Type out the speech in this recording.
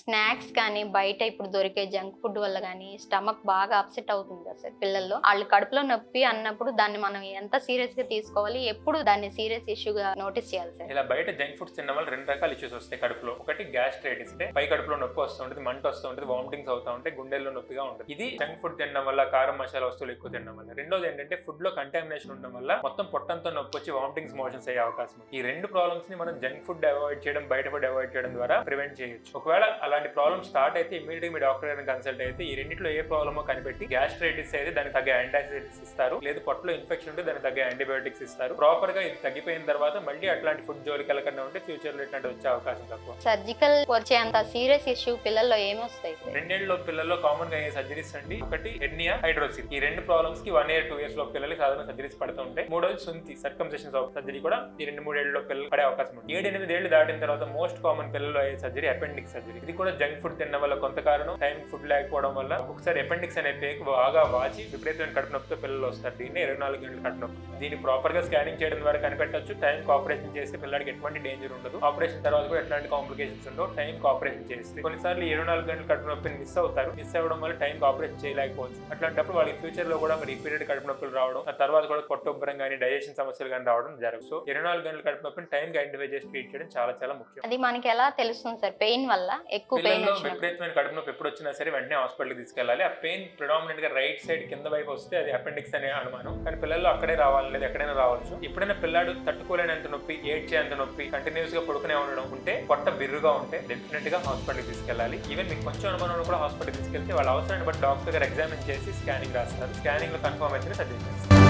Snacks కానీ బయట ఇప్పుడు దొరికే జంక్ ఫుడ్ వల్ల కానీ స్టమక్ బాగా అప్సెట్ అవుతుంది అసలు పిల్లల్లో. వాళ్ళు కడుపులో నొప్పి అన్నప్పుడు దాన్ని మనం ఎంత సీరియస్ గా తీసుకోవాలి, ఎప్పుడు దాన్ని సీరియస్ ఇష్యూగా నోటీస్ చేయాలి సార్? ఇలా బయట జంక్ ఫుడ్స్ తిన్న వల్ల రెండు రకాల ఇష్యూస్ వస్తాయి కడుపులో. ఒకటి గ్యాస్ట్రైటిస్, అంటే పై కడుపులో నొప్పి వస్తుంటుంది, మంట వస్తూ ఉంటుంది, వామిటింగ్స్ అవుతా ఉంటాయి, గుండెల్లో నొప్పిగా ఉంటుంది. ఇది జంక్ ఫుడ్ తినడం వల్ల, కారం మసాలా వస్తువులు ఎక్కువ తినడం వల్ల. రెండోది ఏంటంటే ఫుడ్ లో కంటామినేషన్ ఉండడం వల్ల మొత్తం పొట్టంతో నొప్పి వచ్చి వామిటింగ్స్, మోషన్స్ అయ్యే అవకాశం ఉంది. ఈ రెండు ప్రాబ్లమ్స్ ని మనం జంక్ ఫుడ్ అవాయిడ్ చేయడం, బయట ఫుడ్ అవాయిడ్ చేయడం ద్వారా ప్రివెంట్ చేయొచ్చు. ఒకవేళ అలాంటి ప్రాబ్లమ్ స్టార్ట్ అయితే ఇమీడియట్ మీ డాక్టర్ గారిని కన్సల్ట్ అయితే ఈ రెండిట్లో ఏ ప్రాబ్లమో కనిపెట్టి గ్యాస్ట్రైటిస్ అయితే దానికి తగ్గ యాంటాసిడ్స్ ఇస్తారు, లేదు పొట్టలో ఇన్ఫెక్షన్ ఉంటే దానికి తగ్గ యాంటీబయోటిక్స్ ఇస్తారు. ప్రాపర్ గా ఇది తగ్గిపోయిన తర్వాత మళ్ళీ అట్లాంటి ఫుడ్ జోలికి వెళ్ళకుండా ఉంటే ఫ్యూచర్ లో ఇట్లాంటి వచ్చే అవకాశం తక్కువ. సర్జికల్ వచ్చే అంత సీరియస్ ఇష్యూ పిల్లల్లో ఏమొస్తాయి? రెండేళ్ల పిల్లల్లో కామన్ గా అయ్యే సర్జరీస్ అండి, ఒకటి హెర్నియా, హైడ్రోసిల్. ఈ రెండు ప్రాబ్లమ్స్ కి 1 year 2 years లో పిల్లలకి సాధారణ సర్జరీస్ పడుతూ ఉంటాయి. మూడోది సుంతి, సర్కంసెషన్ సర్జరీ కూడా ఈ 2-3 ఏళ్లలో పిల్లలు పడే అవకాశం ఉంది. 7-8 ఏళ్లు దాటిన తర్వాత మోస్ట్ కామన్ పిల్లల్లో అయ్యే సర్జరీ అపెండిక్స్ సర్జరీ. ఇది కూడా జంక్ ఫుడ్ తినడం వల్ల కొంత కారణం, టైం ఫుడ్ లేకపోవడం వల్ల ఒకసారి అపెండిక్స్ అనే పేక్ బాగా వాచి విపరీతమైన కడుపు నొప్పితో పిల్లలు వస్తారు. దీన్ని 24 గంటలు కడుపు నొప్పి. దీన్ని ప్రాపర్ గా స్కానింగ్ చేయడం ద్వారా కనిపెట్టొచ్చు. టైం ఆపరేషన్ చేస్తే పిల్లడికి ఎటువంటి డేంజర్ ఉండదు. ఆపరేషన్ తర్వాత కూడా ఎట్లాంటి కాంప్లికేషన్స్ ఉండవు. టైం ఆపరేషన్ చేస్తే కొన్నిసార్లు 24 గంటలు కడుపు నొప్పిని మిస్ అవుతారు. మిస్ అవ్వడం వల్ల టైం ఆపరేషన్ చేయలేకపోవచ్చు. అట్లాంటప్పుడు వాళ్ళకి ఫ్యూచర్ లో కూడా రిపీటెడ్ కడుపు నొప్పులు రావడం, ఆ తర్వాత కూడా పొట్టొబ్బరం కానీ డైజెషన్ సమస్యలు కానీ రావడం జరగదు. సో 24 గంటల కడుపు నొప్పిని టైం గా ఐడెంటిఫై చేసి ట్రీట్ చేయడం చాలా చాలా ముఖ్యం. అది మనకి ఎలా తెలుస్తుంది సార్? పెయిన్ వల్ల ఎక్కువ పెయిన్ విపరీతమైన కడుపు నొప్పి ఎప్పుడు వచ్చినా సరే వెంటనే హాస్పిటల్కి తీసుకెళ్ళాలి. ఆ పెయిన్ ప్రిడామినెంట్ గా రైట్ సైడ్ కింద వైపు వస్తే అది అపెండిక్స్ అనే అనుమానం. కానీ పిల్లల్లో అక్కడే రావాలి, లేదు ఎక్కడైనా రావచ్చు. ఎప్పుడైనా పిల్లాడు తట్టుకోలేనంత నొప్పి, ఏడ్చేంత నొప్పి, కంటిన్యూస్ గా పడుకునే ఉండడం ఉంటే, పొట్ట బిర్రుగా ఉంటే డెఫినెట్ గా హాస్పిటల్కి తీసుకెళ్ళాలి. ఈవెన్ మీకు కొంచెం అనుమానం కూడా హాస్పిటల్కి తీసుకెళ్తే వాళ్ళ అవసరాన్ని బట్టి డాక్టర్ గారు ఎగ్జామిన్ చేసి స్కానింగ్ రాస్తారు. స్కానింగ్ లో కన్ఫర్మ్ అయితే సర్జరీ చేస్తారు.